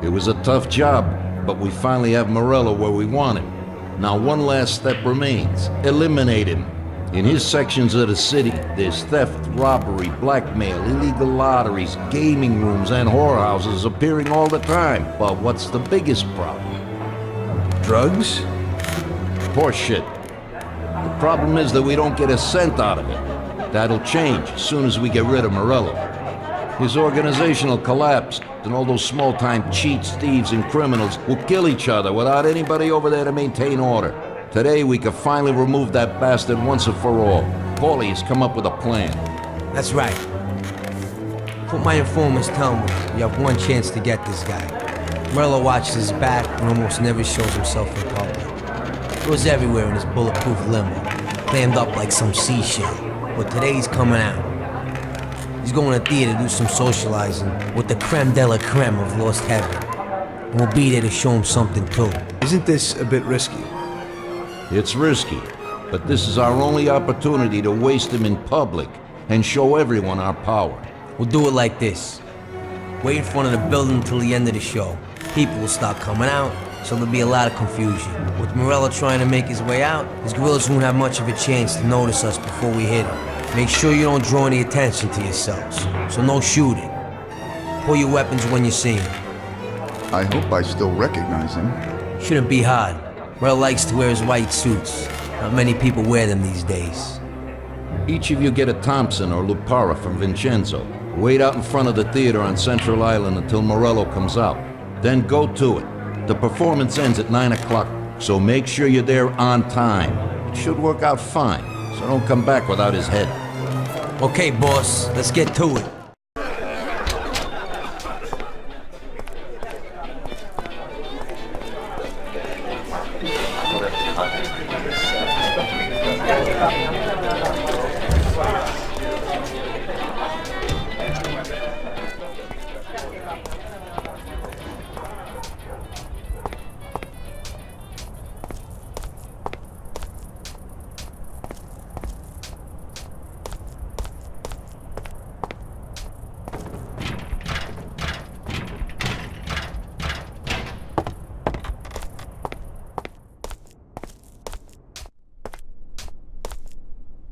It was a tough job, but we finally have Morello where we want him. Now one last step remains. Eliminate him. In his sections of the city, there's theft, robbery, blackmail, illegal lotteries, gaming rooms, and whorehouses appearing all the time. But what's the biggest problem? Drugs? Horseshit. The problem is that we don't get a cent out of it. That'll change as soon as we get rid of Morello. His organization will collapse, and all those small-time cheats, thieves, and criminals will kill each other without anybody over there to maintain order. Today, we can finally remove that bastard once and for all. Paulie has come up with a plan. That's right. What my informants tell me, you have one chance to get this guy. Morello watches his back and almost never shows himself in public. Goes everywhere in his bulletproof limo, clammed up like some seashell. But today he's coming out. He's going to theater to do some socializing with the creme de la creme of Lost Heaven. And we'll be there to show him something too. Isn't this a bit risky? It's risky, but this is our only opportunity to waste him in public and show everyone our power. We'll do it like this. Wait in front of the building until the end of the show. People will start coming out, so there'll be a lot of confusion. With Morello trying to make his way out, his guerrillas won't have much of a chance to notice us before we hit him. Make sure you don't draw any attention to yourselves, so no shooting. Pull your weapons when you see him. I hope I still recognize him. Shouldn't be hard. Morello likes to wear his white suits. Not many people wear them these days. Each of you get a Thompson or Lupara from Vincenzo. Wait out in front of the theater on Central Island until Morello comes out. Then go to it. The performance ends at 9 o'clock, so make sure you're there on time. It should work out fine, so don't come back without his head. Okay, boss, let's get to it.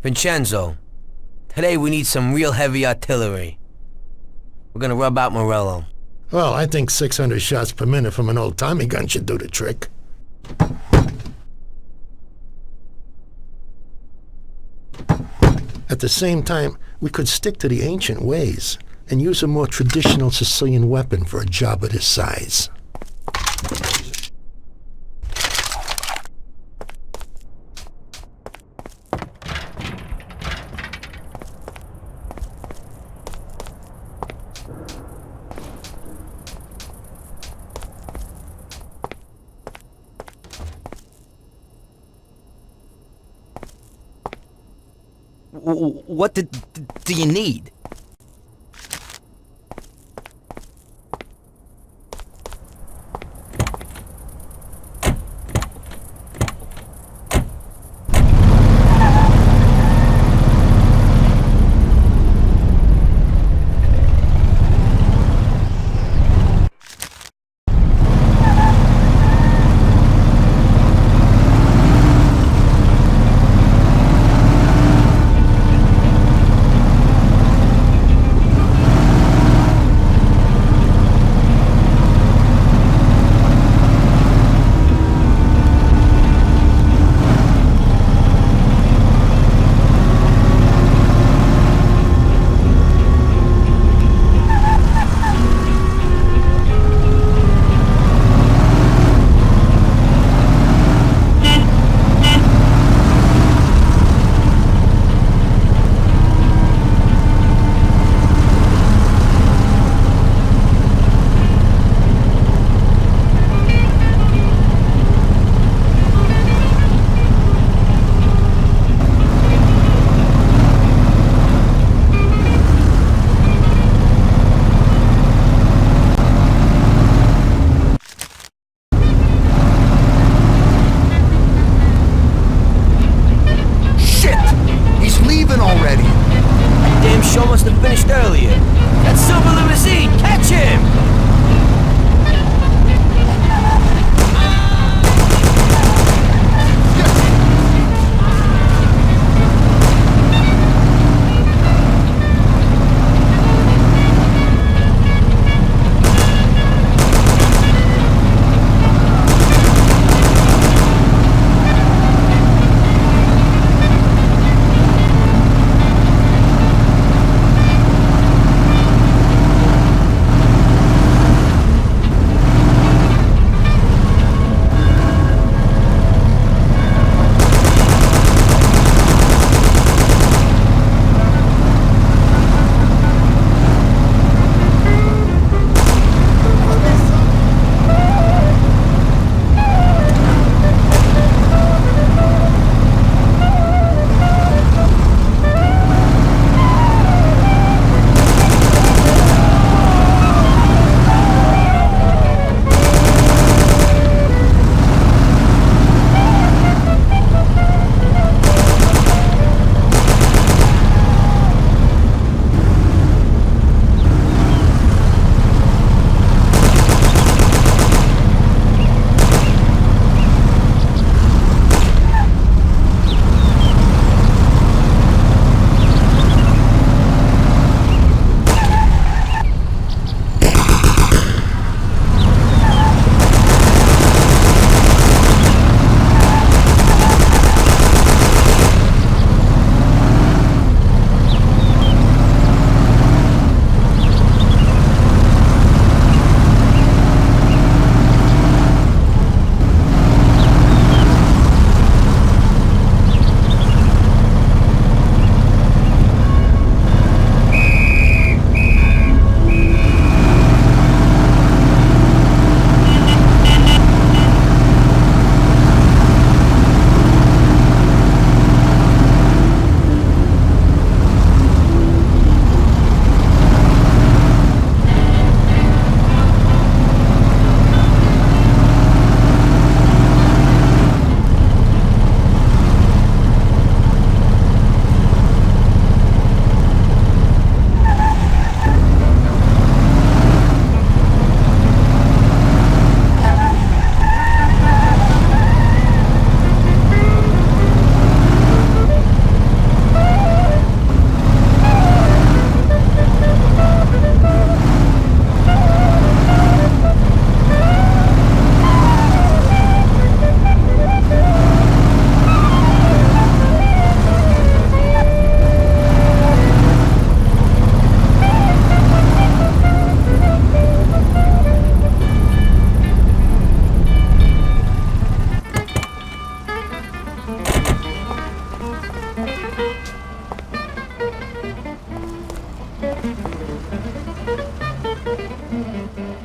Vincenzo, today we need some real heavy artillery. We're gonna rub out Morello. Well, I think 600 shots per minute from an old Tommy gun should do the trick. At the same time, we could stick to the ancient ways and use a more traditional Sicilian weapon for a job of this size. What do you need?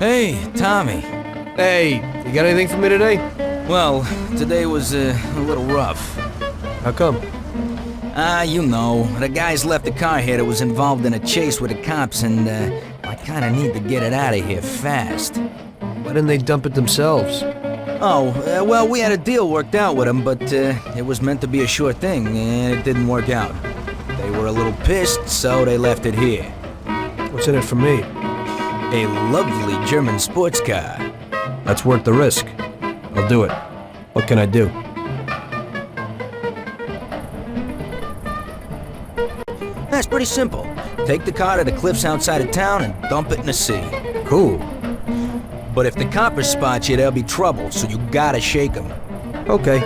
Hey, Tommy. Hey, you got anything for me today? Well, today was a little rough. How come? You know, the guys left a car here that was involved in a chase with the cops, and I kinda need to get it out of here fast. Why didn't they dump it themselves? Oh, well, we had a deal worked out with them, but it was meant to be a sure thing, and it didn't work out. They were a little pissed, so they left it here. What's in it for me? A lovely German sports car. That's worth the risk. I'll do it. What can I do? That's pretty simple. Take the car to the cliffs outside of town and dump it in the sea. Cool. But if the coppers spot you, there'll be trouble, so you gotta shake them. Okay.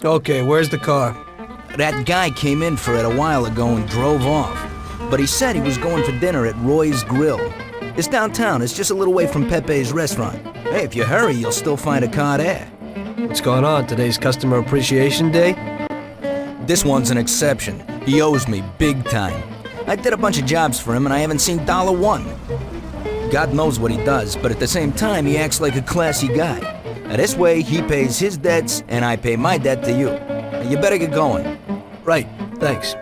Okay, where's the car? That guy came in for it a while ago and drove off. But he said he was going for dinner at Roy's Grill. It's downtown, it's just a little way from Pepe's restaurant. Hey, if you hurry, you'll still find a car there. What's going on? Today's Customer Appreciation Day? This one's an exception. He owes me big time. I did a bunch of jobs for him and I haven't seen $1. God knows what he does, but at the same time, he acts like a classy guy. Now, this way, he pays his debts and I pay my debt to you. Now, you better get going. Right, thanks.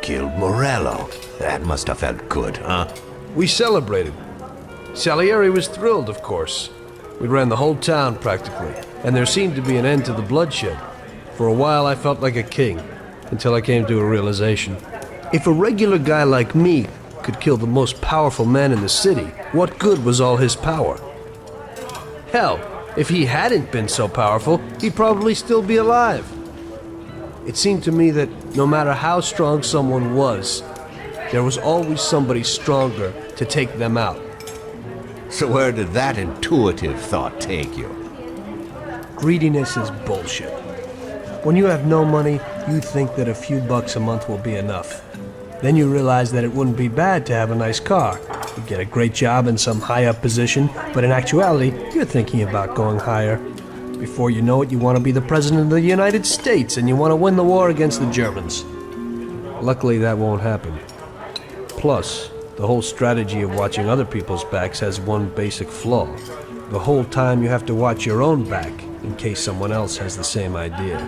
killed Morello. That must have felt good, huh? We celebrated. Salieri was thrilled, of course. We ran the whole town, practically, and there seemed to be an end to the bloodshed. For a while, I felt like a king, until I came to a realization. If a regular guy like me could kill the most powerful man in the city, what good was all his power? Hell, if he hadn't been so powerful, he'd probably still be alive. It seemed to me that no matter how strong someone was, there was always somebody stronger to take them out. So where did that intuitive thought take you? Greediness is bullshit. When you have no money, you think that a few bucks a month will be enough. Then you realize that it wouldn't be bad to have a nice car. You get a great job in some high-up position, but in actuality, you're thinking about going higher. Before you know it, you want to be the President of the United States, and you want to win the war against the Germans. Luckily, that won't happen. Plus, the whole strategy of watching other people's backs has one basic flaw. The whole time you have to watch your own back, in case someone else has the same idea.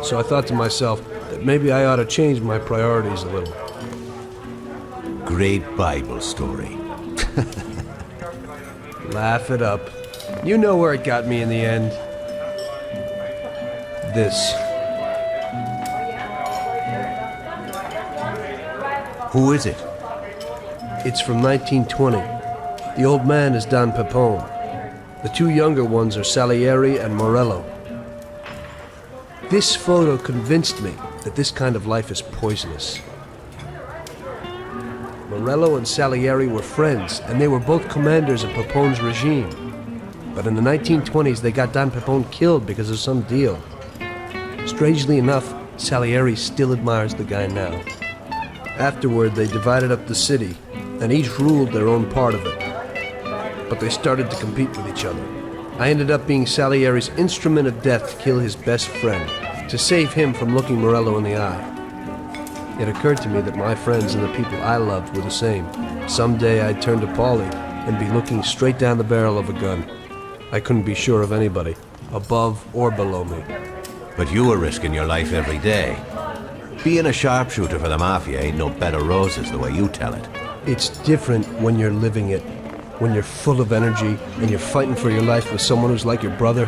So I thought to myself that maybe I ought to change my priorities a little. Great Bible story. Laugh it up. You know where it got me in the end. This. Who is it? It's from 1920. The old man is Don Pepone. The two younger ones are Salieri and Morello. This photo convinced me that this kind of life is poisonous. Morello and Salieri were friends, and they were both commanders of Pepone's regime. But in the 1920s, they got Don Pepone killed because of some deal. Strangely enough, Salieri still admires the guy now. Afterward, they divided up the city, and each ruled their own part of it. But they started to compete with each other. I ended up being Salieri's instrument of death to kill his best friend, to save him from looking Morello in the eye. It occurred to me that my friends and the people I loved were the same. Someday I'd turn to Paulie and be looking straight down the barrel of a gun. I couldn't be sure of anybody, above or below me. But you were risking your life every day. Being a sharpshooter for the Mafia ain't no bed of roses the way you tell it. It's different when you're living it, when you're full of energy and you're fighting for your life with someone who's like your brother.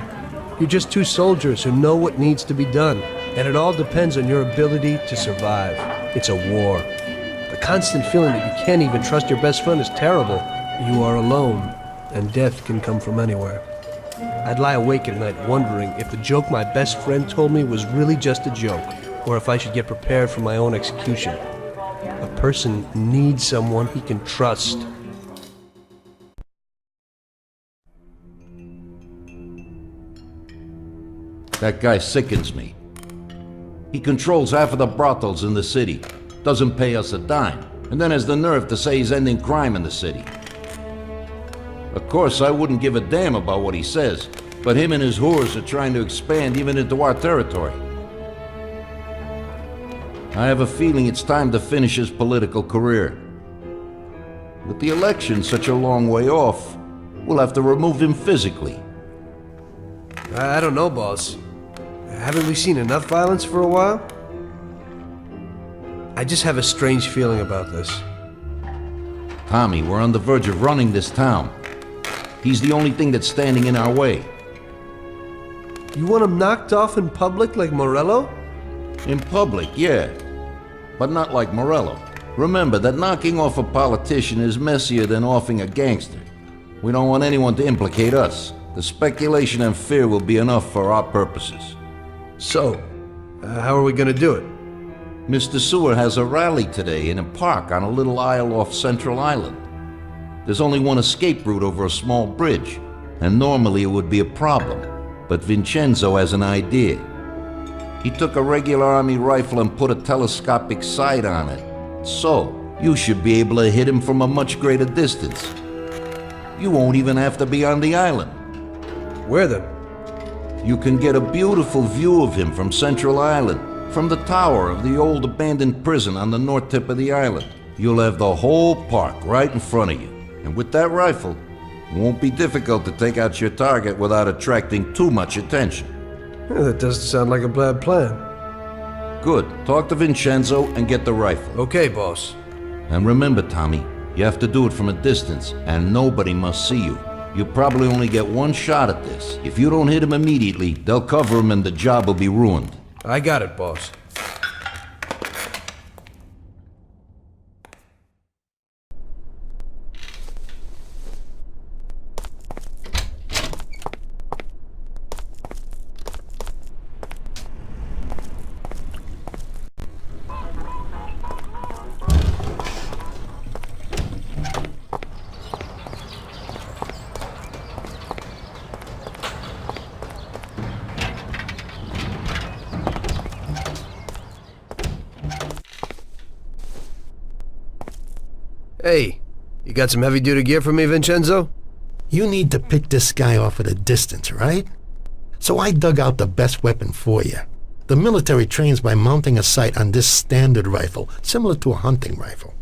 You're just two soldiers who know what needs to be done, and it all depends on your ability to survive. It's a war. The constant feeling that you can't even trust your best friend is terrible. You are alone, and death can come from anywhere. I'd lie awake at night wondering if the joke my best friend told me was really just a joke, or if I should get prepared for my own execution. A person needs someone he can trust. That guy sickens me. He controls half of the brothels in the city, doesn't pay us a dime, and then has the nerve to say he's ending crime in the city. Of course, I wouldn't give a damn about what he says, but him and his whores are trying to expand even into our territory. I have a feeling it's time to finish his political career. With the election such a long way off, we'll have to remove him physically. I don't know, boss. Haven't we seen enough violence for a while? I just have a strange feeling about this. Tommy, we're on the verge of running this town. He's the only thing that's standing in our way. You want him knocked off in public like Morello? In public, yeah. But not like Morello. Remember that knocking off a politician is messier than offing a gangster. We don't want anyone to implicate us. The speculation and fear will be enough for our purposes. So, how are we gonna do it? Mr. Sewer has a rally today in a park on a little isle off Central Island. There's only one escape route over a small bridge, and normally it would be a problem, but Vincenzo has an idea. He took a regular army rifle and put a telescopic sight on it. So, you should be able to hit him from a much greater distance. You won't even have to be on the island. Where then? You can get a beautiful view of him from Central Island, from the tower of the old abandoned prison on the north tip of the island. You'll have the whole park right in front of you. And with that rifle, it won't be difficult to take out your target without attracting too much attention. That doesn't sound like a bad plan. Good. Talk to Vincenzo and get the rifle. Okay, boss. And remember, Tommy, you have to do it from a distance, and nobody must see you. You probably only get one shot at this. If you don't hit him immediately, they'll cover him and the job will be ruined. I got it, boss. Hey, you got some heavy-duty gear for me, Vincenzo? You need to pick this guy off at a distance, right? So I dug out the best weapon for you. The military trains by mounting a sight on this standard rifle, similar to a hunting rifle.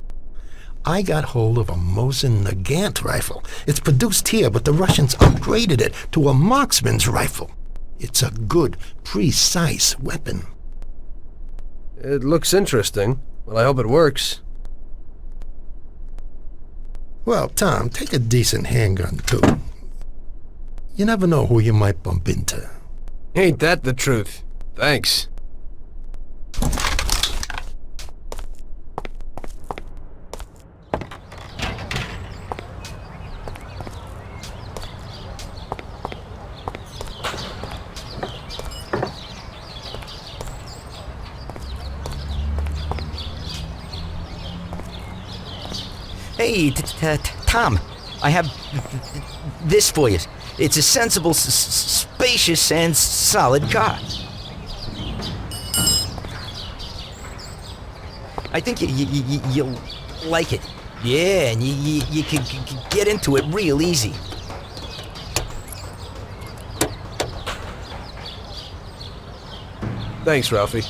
I got hold of a Mosin Nagant rifle. It's produced here, but the Russians upgraded it to a marksman's rifle. It's a good, precise weapon. It looks interesting. Well, I hope it works. Well, Tom, take a decent handgun, too. You never know who you might bump into. Ain't that the truth? Thanks. Hey, Tom, I have this for you. It's a sensible, spacious, and solid car. I think you'll like it. Yeah, and you can get into it real easy. Thanks, Ralphie.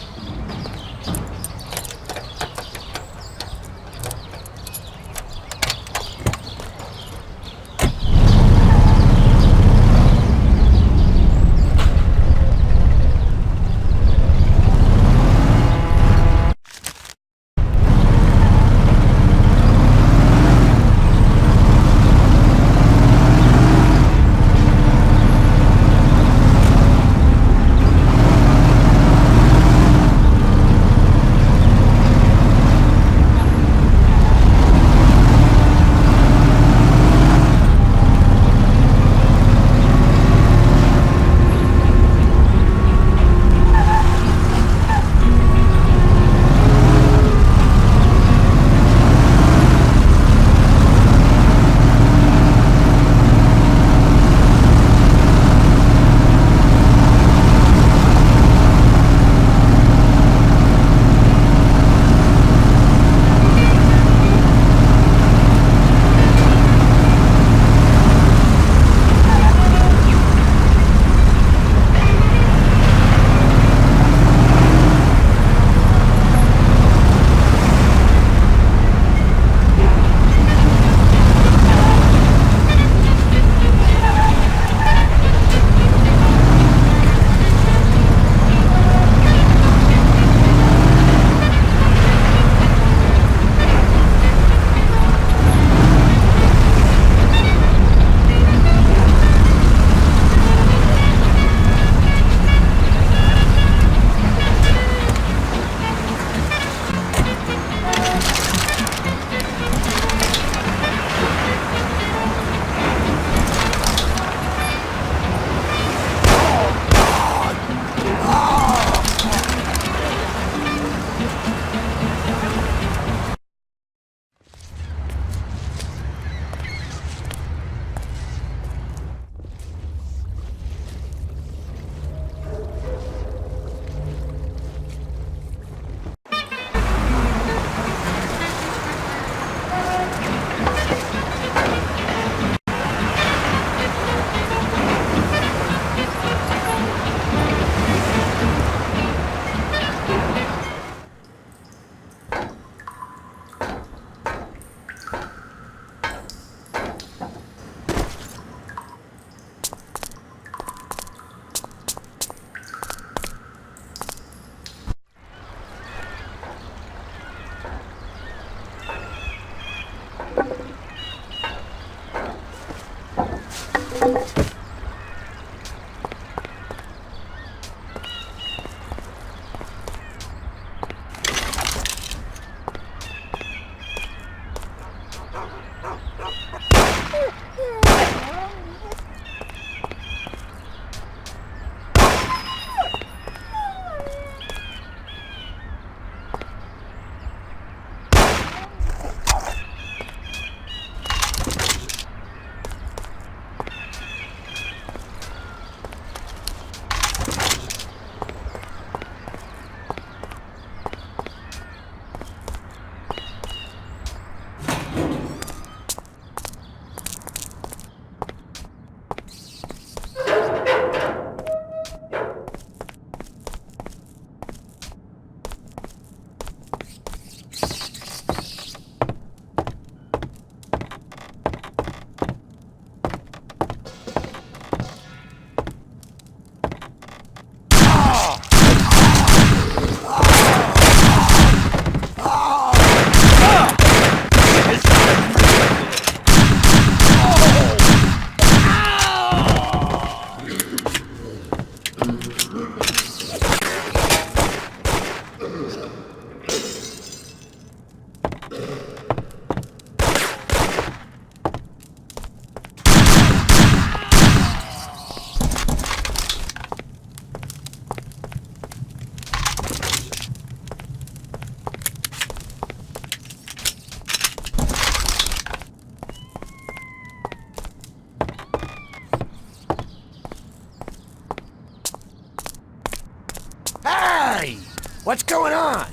Hey! What's going on?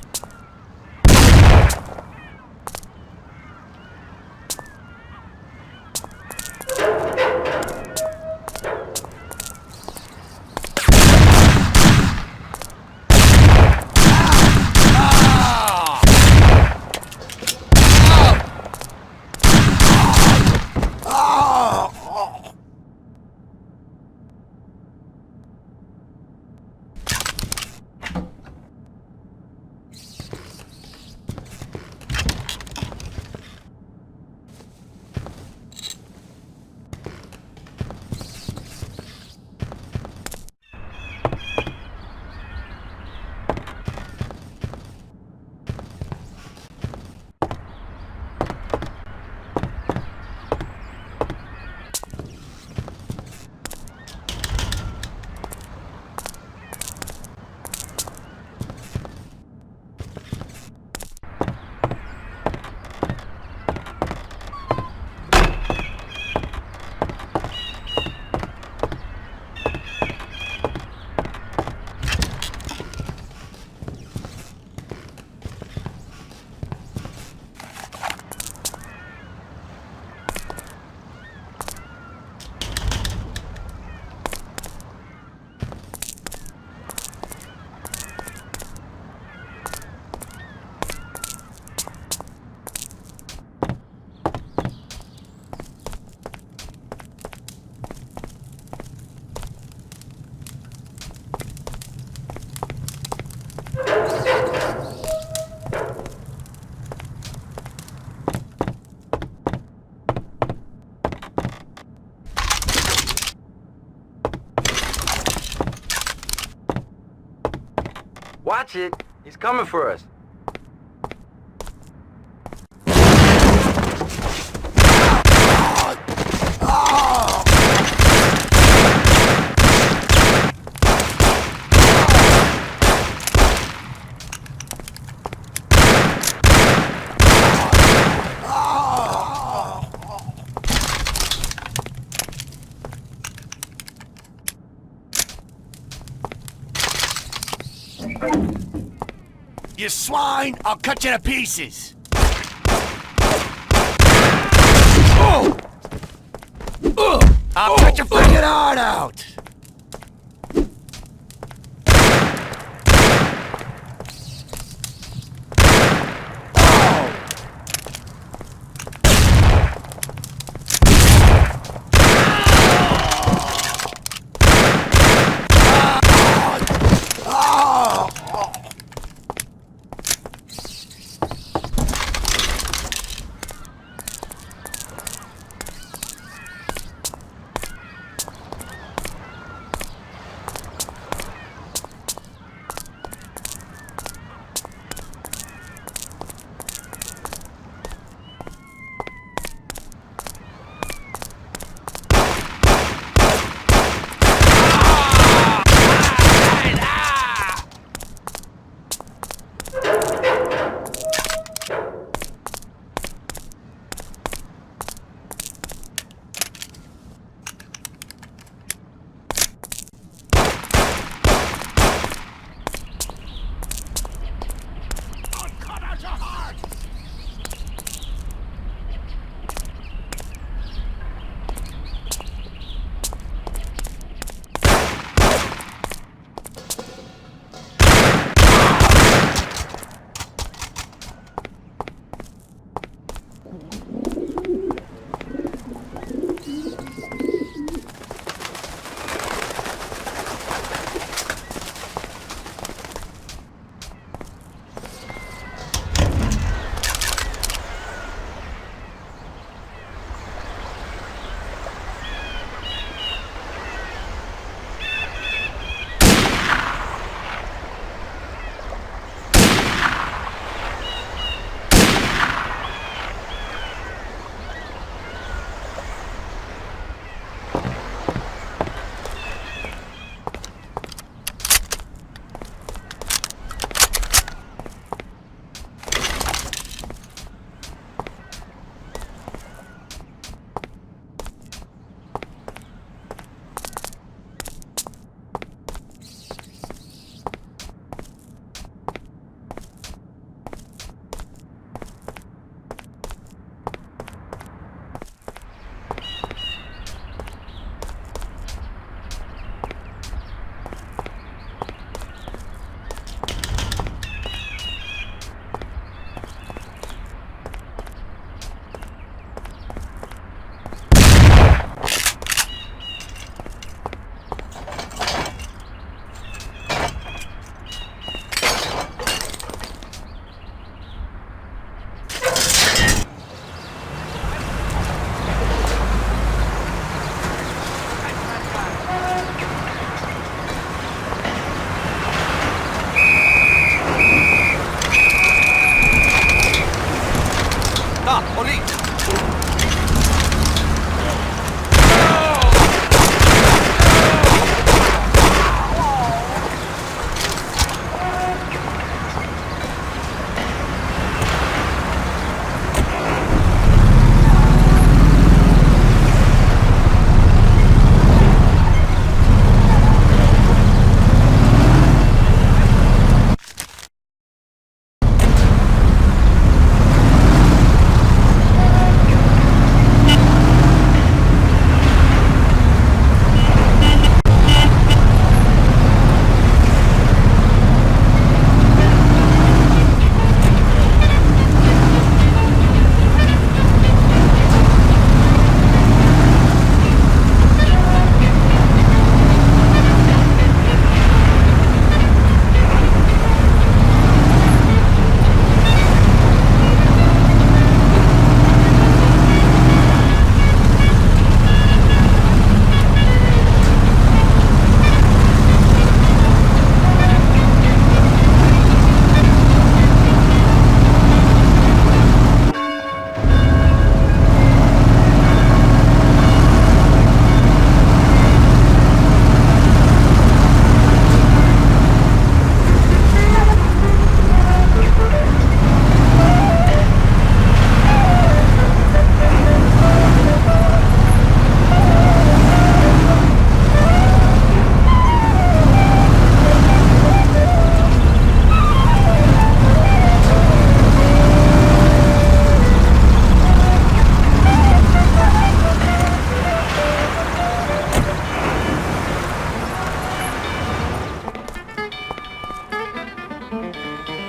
Watch it. He's coming for us. You swine! I'll cut you to pieces! I'll cut your freaking heart out!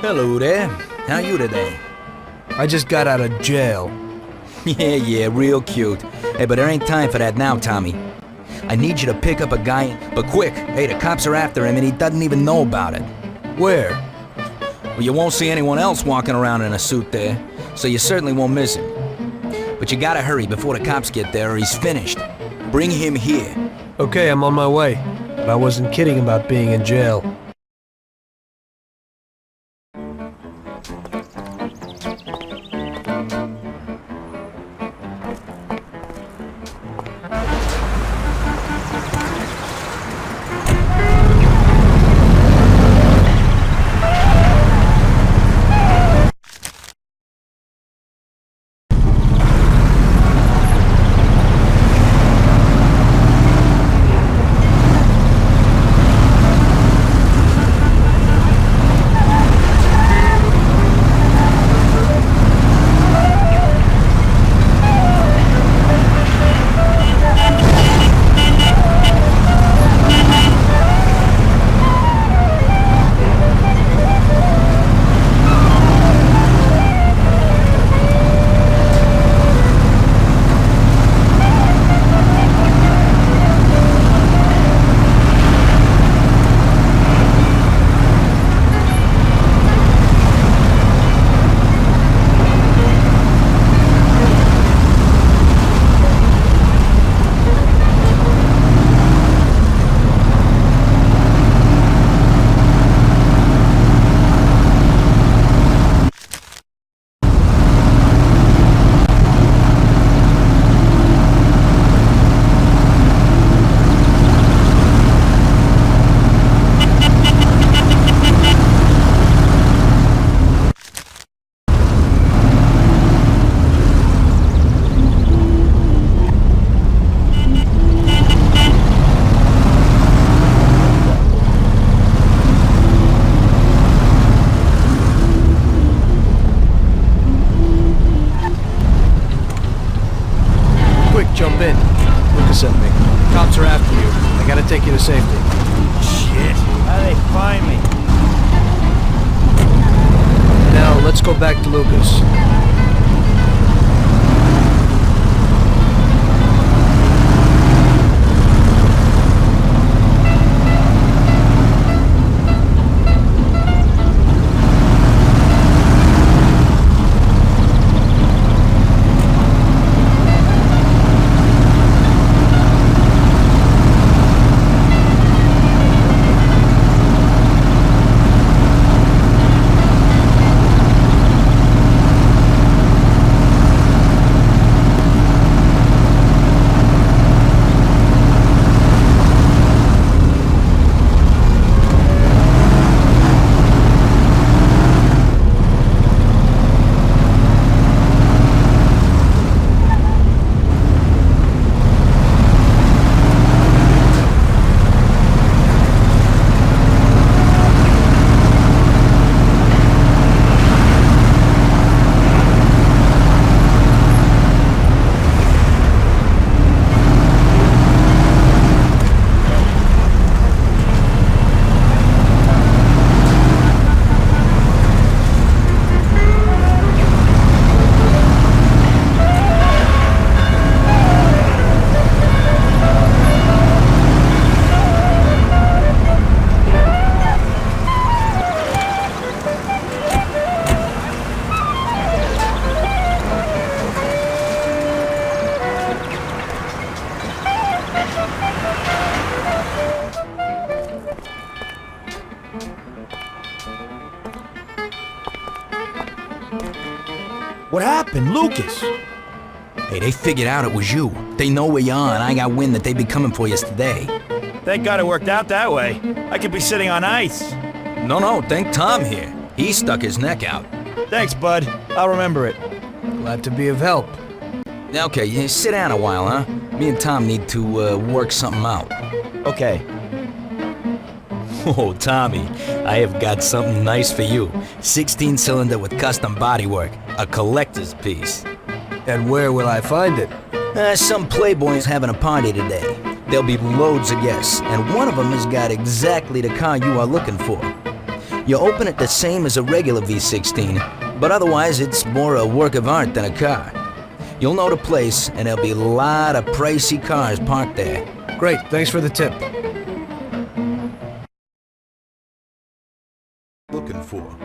Hello there. How you today? I just got out of jail. Yeah, real cute. Hey, but there ain't time for that now, Tommy. I need you to pick up a guy, but quick. Hey, the cops are after him and he doesn't even know about it. Where? Well, you won't see anyone else walking around in a suit there, so you certainly won't miss him. But you gotta hurry before the cops get there or he's finished. Bring him here. Okay, I'm on my way. But I wasn't kidding about being in jail. Jump in. Lucas sent me. Cops are after you. I gotta take you to safety. Shit. How'd they find me? Now, let's go back to Lucas. What happened, Lucas? Hey, they figured out it was you. They know where you are, and I got wind that they'd be coming for you today. Thank God it worked out that way. I could be sitting on ice. No, thank Tom here. He stuck his neck out. Thanks, bud. I'll remember it. Glad to be of help. Okay, yeah, sit down a while, huh? Me and Tom need to work something out. Okay. Oh, Tommy, I have got something nice for you. 16-cylinder with custom bodywork. A collector's piece. And where will I find it? Some playboy's having a party today. There'll be loads of guests, and one of them has got exactly the car you are looking for. You open it the same as a regular V16, but otherwise it's more a work of art than a car. You'll know the place, and there'll be a lot of pricey cars parked there. Great, thanks for the tip. Looking for.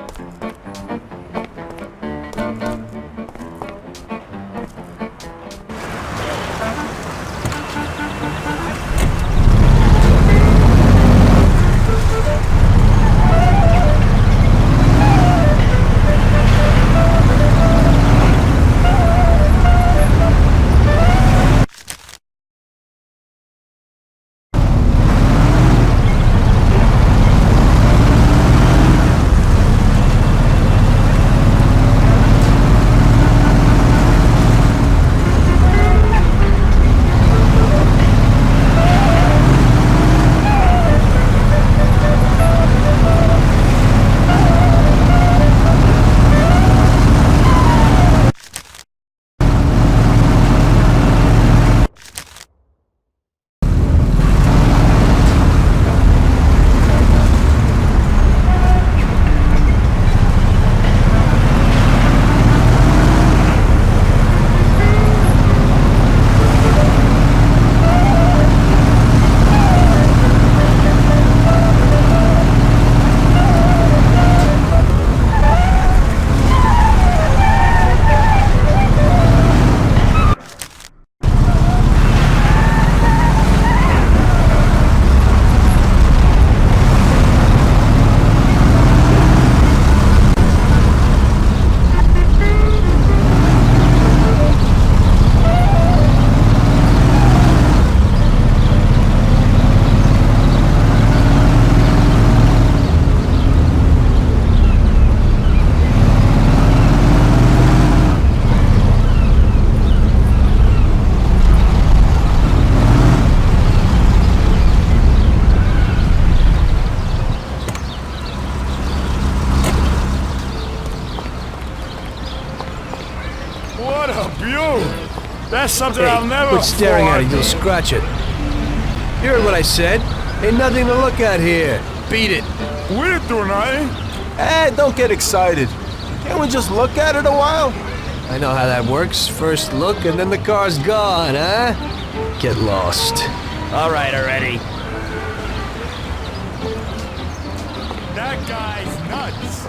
What a view! That's something I'll never Quit staring at it, forget. you'll scratch it. You heard what I said. Ain't nothing to look at here. Beat it. We didn't do nothing. Hey, don't get excited. Can't we just look at it a while? I know how that works. First look and then the car's gone, huh? Get lost. All right, already. That guy's nuts.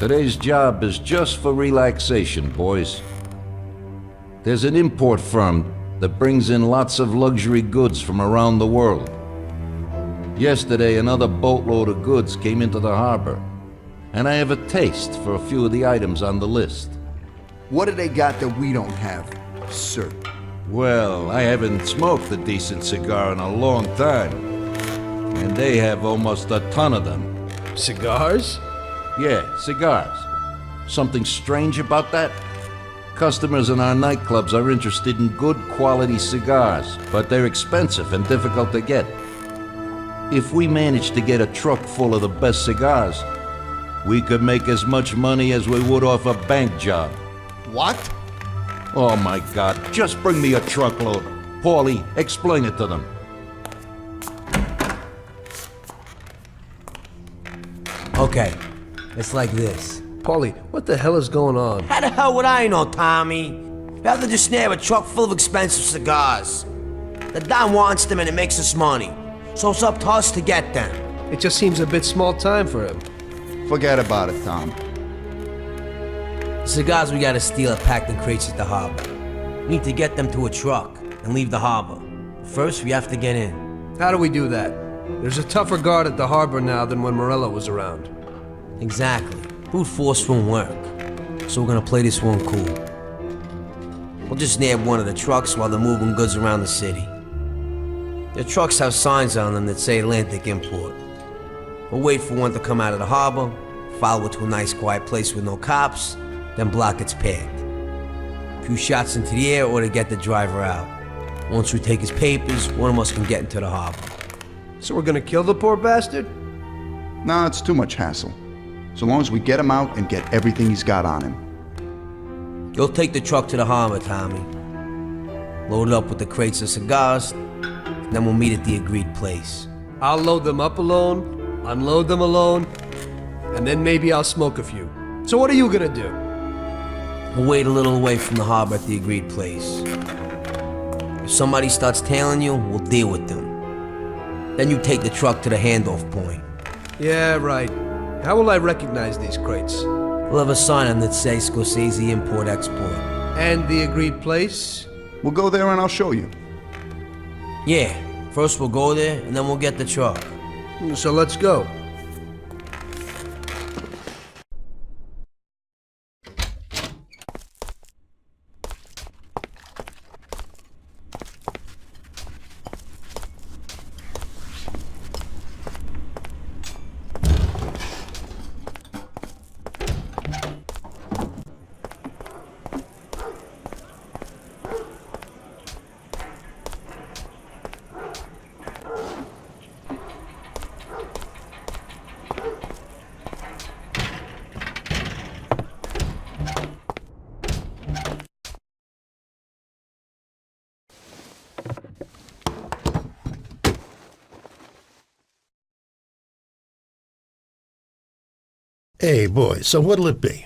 Today's job is just for relaxation, boys. There's an import firm that brings in lots of luxury goods from around the world. Yesterday, another boatload of goods came into the harbor, and I have a taste for a few of the items on the list. What do they got that we don't have, sir? Well, I haven't smoked a decent cigar in a long time, and they have almost a ton of them. Cigars? Yeah, cigars. Something strange about that? Customers in our nightclubs are interested in good quality cigars, but they're expensive and difficult to get. If we managed to get a truck full of the best cigars, we could make as much money as we would off a bank job. What? Oh my God, just bring me a truckload. Paulie, explain it to them. Okay, it's like this. Paulie, what the hell is going on? How the hell would I know, Tommy? Rather just snare a truck full of expensive cigars. The Don wants them and it makes us money. So it's up to us to get them. It just seems a bit small time for him. Forget about it, Tom. The cigars we gotta steal are packed in crates at the harbor. We need to get them to a truck and leave the harbor. First, we have to get in. How do we do that? There's a tougher guard at the harbor now than when Morello was around. Exactly. Brute force won't work. So we're gonna play this one cool. We'll just nab one of the trucks while they're moving goods around the city. The trucks have signs on them that say Atlantic Import. We'll wait for one to come out of the harbor, follow it to a nice quiet place with no cops, then block its path. A few shots into the air or to get the driver out. Once we take his papers, one of us can get into the harbor. So we're gonna kill the poor bastard? Nah, it's too much hassle. So long as we get him out and get everything he's got on him. You'll take the truck to the harbor, Tommy. Load it up with the crates of cigars, then we'll meet at the agreed place. I'll load them up alone, unload them alone, and then maybe I'll smoke a few. So what are you gonna do? We'll wait a little away from the harbor at the agreed place. If somebody starts tailing you, we'll deal with them. Then you take the truck to the handoff point. Yeah, right. How will I recognize these crates? We'll have a sign on that says Scorsese Import-Export. And the agreed place? We'll go there and I'll show you. Yeah, first we'll go there, and then we'll get the truck. So let's go. Hey, boys, so what'll it be?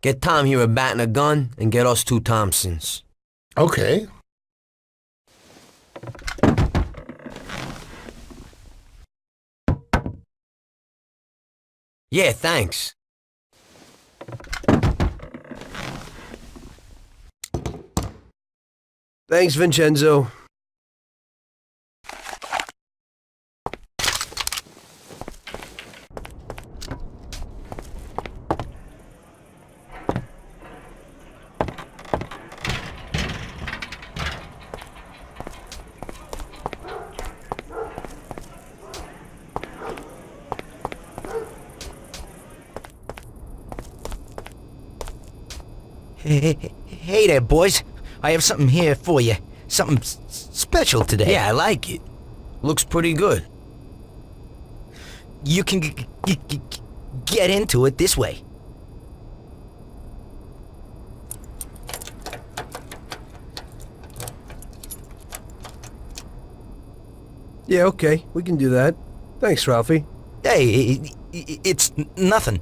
Get Tom here a bat and a gun, and get us 2 Thompsons. Okay. Yeah, thanks. Thanks, Vincenzo. Hey there, boys. I have something here for you. Something special today. Yeah, I like it. Looks pretty good. You can get into it this way. Yeah, okay. We can do that. Thanks, Ralphie. Hey, it's nothing.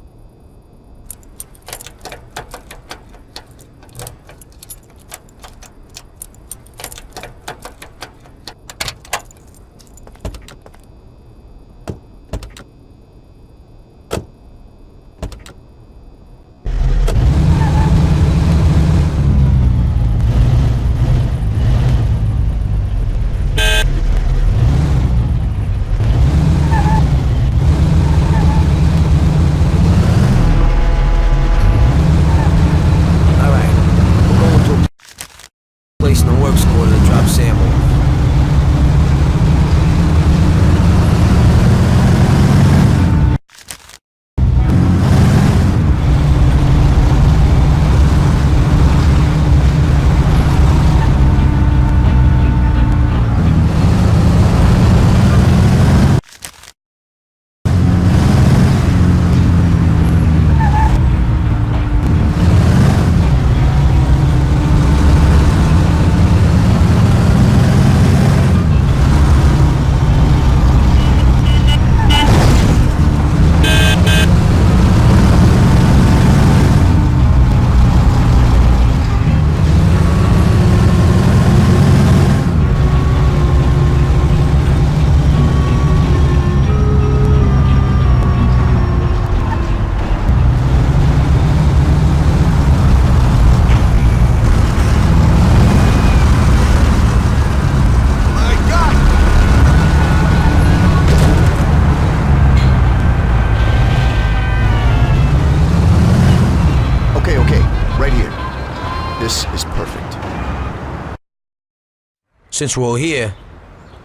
Since we're all here,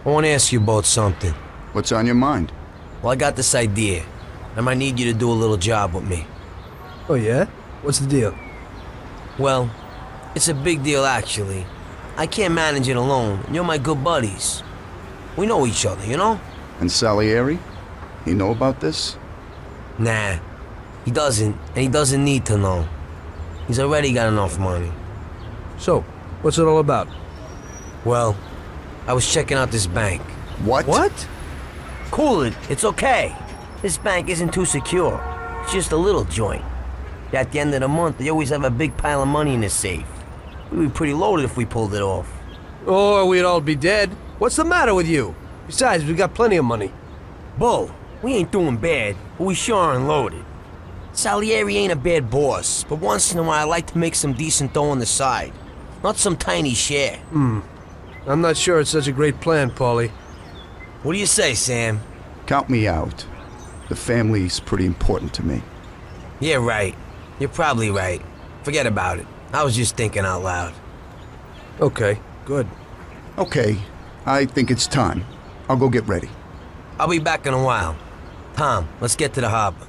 I want to ask you both something. What's on your mind? Well, I got this idea. I might need you to do a little job with me. Oh, yeah? What's the deal? Well, it's a big deal, actually. I can't manage it alone, and you're my good buddies. We know each other, you know? And Salieri? You know about this? Nah, he doesn't, and he doesn't need to know. He's already got enough money. So, what's it all about? Well, I was checking out this bank. What? What? Cool it, it's okay. This bank isn't too secure. It's just a little joint. At the end of the month, they always have a big pile of money in the safe. We'd be pretty loaded if we pulled it off. Or we'd all be dead. What's the matter with you? Besides, we got plenty of money. Bull, we ain't doing bad, but we sure aren't loaded. Salieri ain't a bad boss, but once in a while I like to make some decent dough on the side. Not some tiny share. I'm not sure it's such a great plan, Paulie. What do you say, Sam? Count me out. The family's pretty important to me. Yeah, right. You're probably right. Forget about it. I was just thinking out loud. Okay, good. Okay, I think it's time. I'll go get ready. I'll be back in a while. Tom, let's get to the harbor.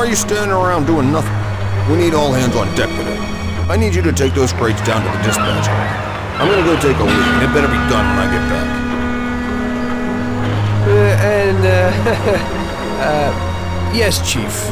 Why are you standing around doing nothing? We need all hands on deck today. I need you to take those crates down to the dispatch hall. I'm gonna go take a leak. It better be done when I get back. Yes, Chief.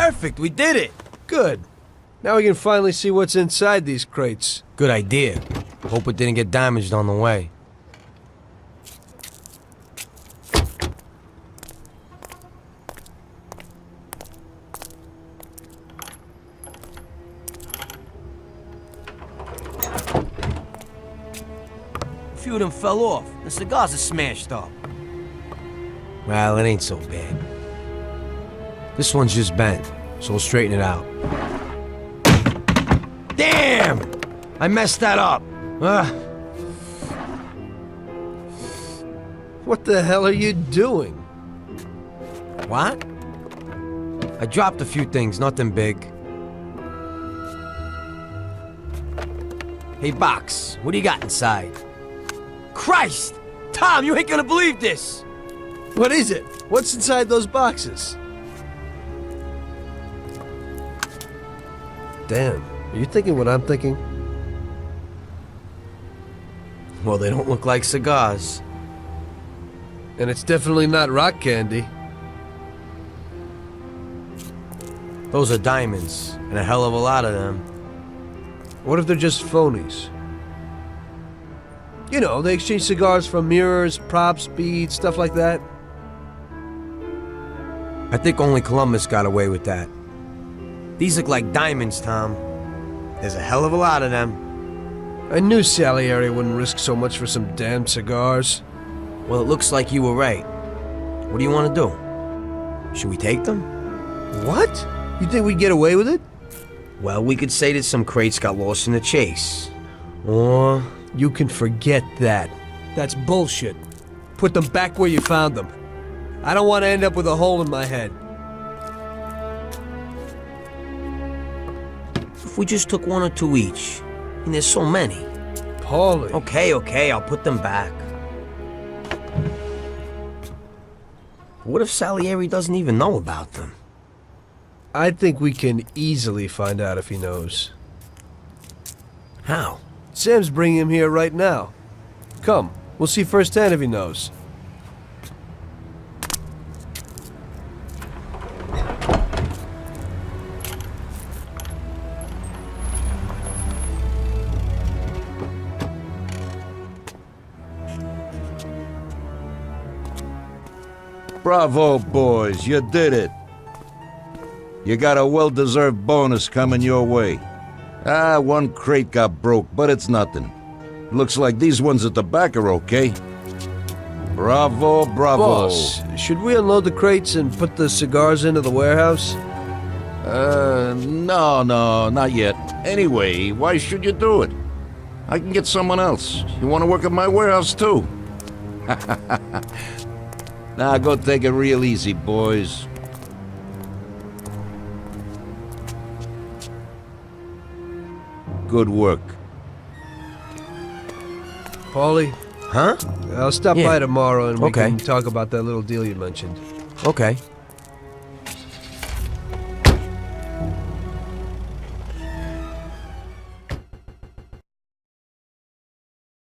Perfect, we did it! Good. Now we can finally see what's inside these crates. Good idea. Hope it didn't get damaged on the way. A few of them fell off. The cigars are smashed up. Well, it ain't so bad. This one's just bent, so we'll straighten it out. Damn! I messed that up. What the hell are you doing? What? I dropped a few things, nothing big. Hey, Box, what do you got inside? Christ! Tom, you ain't gonna believe this! What is it? What's inside those boxes? Damn, are you thinking what I'm thinking? Well, they don't look like cigars. And it's definitely not rock candy. Those are diamonds, and a hell of a lot of them. What if they're just phonies? You know, they exchange cigars for mirrors, props, beads, stuff like that. I think only Columbus got away with that. These look like diamonds, Tom. There's a hell of a lot of them. I knew Salieri wouldn't risk so much for some damn cigars. Well, it looks like you were right. What do you want to do? Should we take them? What? You think we'd get away with it? Well, we could say that some crates got lost in the chase. Or... You can forget that. That's bullshit. Put them back where you found them. I don't want to end up with a hole in my head. If we just took one or two each, and there's so many. Paulie. Okay, I'll put them back. What if Salieri doesn't even know about them? I think we can easily find out if he knows. How? Sam's bringing him here right now. Come, we'll see firsthand if he knows. Bravo, boys, you did it. You got a well-deserved bonus coming your way. Ah, one crate got broke, but it's nothing. Looks like these ones at the back are okay. Bravo, bravo. Boss, should we unload the crates and put the cigars into the warehouse? No, not yet. Anyway, why should you do it? I can get someone else. You want to work at my warehouse, too? Now, go take it real easy, boys. Good work. Paulie? Huh? I'll stop by tomorrow and we Okay. can talk about that little deal you mentioned. Okay.